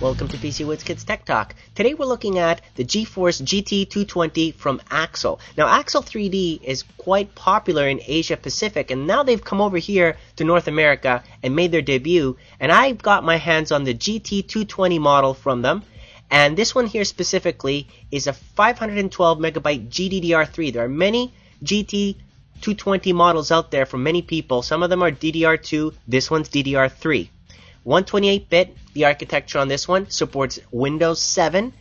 Welcome to PC Woods Kids Tech Talk. Today we're looking at the Geforce GT220 from Axle. Now Axle 3D is quite popular in Asia Pacific, and now they've come over here to North America and made their debut, and I've got my hands on the GT220 model from them. And this one here specifically is a 512 megabyte GDDR3. There are many GT220 models out there from many people. Some of them are DDR2, this one's DDR3. 128-bit, the architecture on this one supports Windows 7,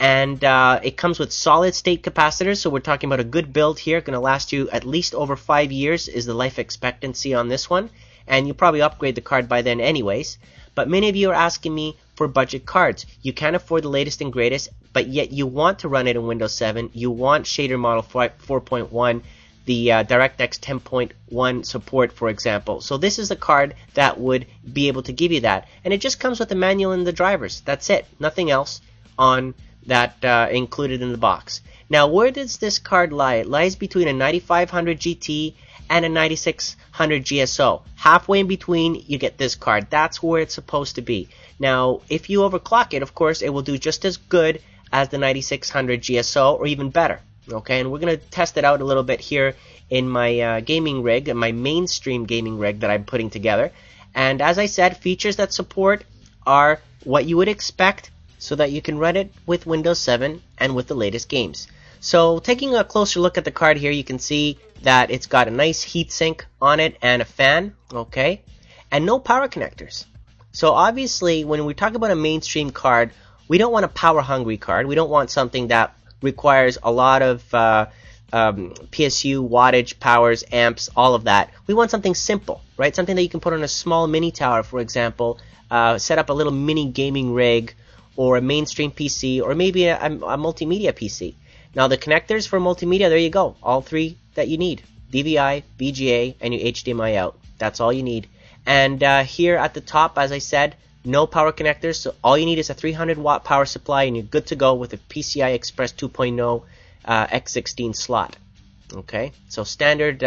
and it comes with solid-state capacitors, so we're talking about a good build here, going to last you at least over 5 years is the life expectancy on this one, and you'll probably upgrade the card by then anyways. But many of you are asking me for budget cards. You can't afford the latest and greatest, but yet you want to run it in Windows 7, you want shader model 4.1, the DirectX 10.1 support, for example. So this is a card that would be able to give you that. And it just comes with the manual and the drivers. That's it. Nothing else on that included in the box. Now, where does this card lie? It lies between a 9500 GT and a 9600 GSO. Halfway in between, you get this card. That's where it's supposed to be. Now, if you overclock it, of course, it will do just as good as the 9600 GSO, or even better. Okay, and we're going to test it out a little bit here in my gaming rig, my mainstream gaming rig that I'm putting together. And as I said, features that support are what you would expect so that you can run it with Windows 7 and with the latest games. So taking a closer look at the card here, you can see that it's got a nice heatsink on it and a fan, okay, and no power connectors. So obviously, when we talk about a mainstream card, we don't want a power-hungry card. We don't want something that requires a lot of PSU, wattage, powers, amps, all of that. We want something simple, right? Something that you can put on a small mini tower, for example, set up a little mini gaming rig, or a mainstream PC, or maybe a multimedia PC. Now the connectors for multimedia, there you go. All three that you need. DVI, VGA, and your HDMI out. That's all you need. And here at the top, as I said, no power connectors, so all you need is a 300 watt power supply and you're good to go with a PCI Express 2.0 X16 slot. Okay, so standard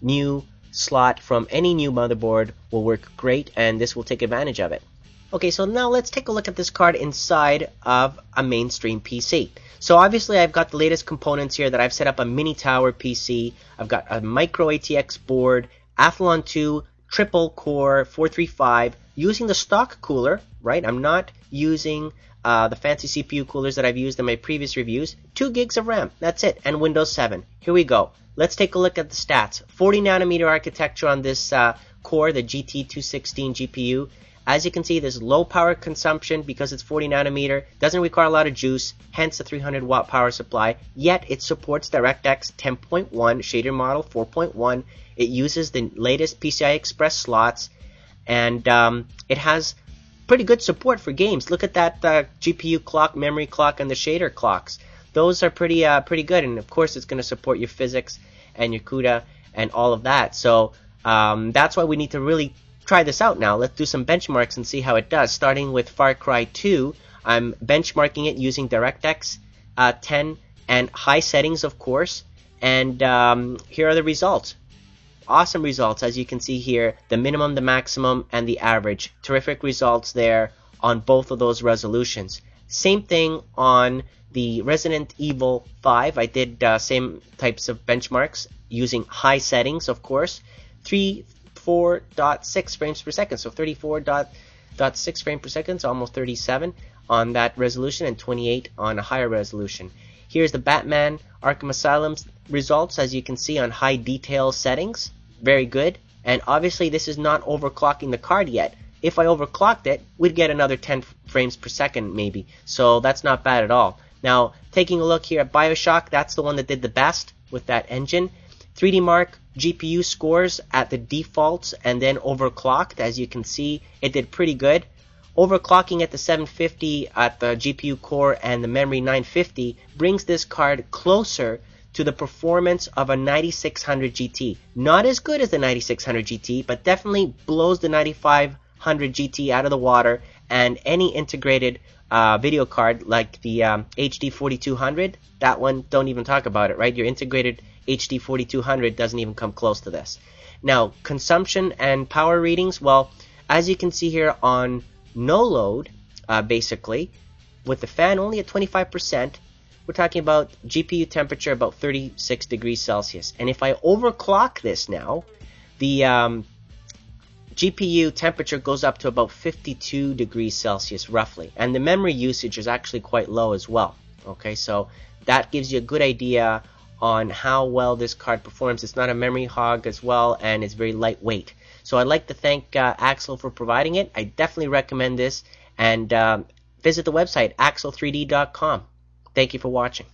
new slot from any new motherboard will work great, and this will take advantage of it. Okay, so now let's take a look at this card inside of a mainstream PC. So obviously I've got the latest components here that I've set up a mini tower PC. I've got a micro ATX board, Athlon 2, triple core 435, using the stock cooler, right? I'm not using the fancy CPU coolers that I've used in my previous reviews. 2 gigs of RAM, that's it, and Windows 7. Here we go. Let's take a look at the stats. 40 nanometer architecture on this core, the GT216 GPU. As you can see, there's low power consumption because it's 40 nanometer, doesn't require a lot of juice, hence the 300 watt power supply, yet it supports DirectX 10.1, shader model 4.1, it uses the latest PCI Express slots, and it has pretty good support for games. Look at that GPU clock, memory clock, and the shader clocks. Those are pretty good, and of course it's going to support your physics and your CUDA and all of that. So that's why we need to really try this out now. Let's do some benchmarks and see how it does. Starting with Far Cry 2, I'm benchmarking it using DirectX 10 and high settings, of course, and here are the results. Awesome results, as you can see here, the minimum, the maximum, and the average. Terrific results there on both of those resolutions. Same thing on the Resident Evil 5. I did same types of benchmarks using high settings, of course. 34.6 frames per second, so 34.6 frames per second, so almost 37 on that resolution, and 28 on a higher resolution. Here's the Batman Arkham Asylum results, as you can see, on high detail settings. Very good. And obviously this is not overclocking the card yet. If I overclocked it, we'd get another 10 frames per second maybe. So that's not bad at all. Now, taking a look here at BioShock, that's the one that did the best with that engine. 3D Mark GPU scores at the defaults and then overclocked. As you can see, it did pretty good. Overclocking at the 750 at the GPU core and the memory 950 brings this card closer to the performance of a 9600 GT. Not as good as the 9600 GT, but definitely blows the 9500 GT out of the water, and any integrated video card like the HD 4200, that one, don't even talk about it, right? Your integrated HD 4200 doesn't even come close to this. Now, consumption and power readings, well, as you can see here on no load, basically. With the fan only at 25%, we're talking about GPU temperature about 36 degrees Celsius. And if I overclock this now, the GPU temperature goes up to about 52 degrees Celsius roughly. And the memory usage is actually quite low as well. Okay, so that gives you a good idea on how well this card performs. It's not a memory hog as well, and it's very lightweight. So I'd like to thank Axel for providing it. I definitely recommend this, and visit the website axel3d.com. Thank you for watching.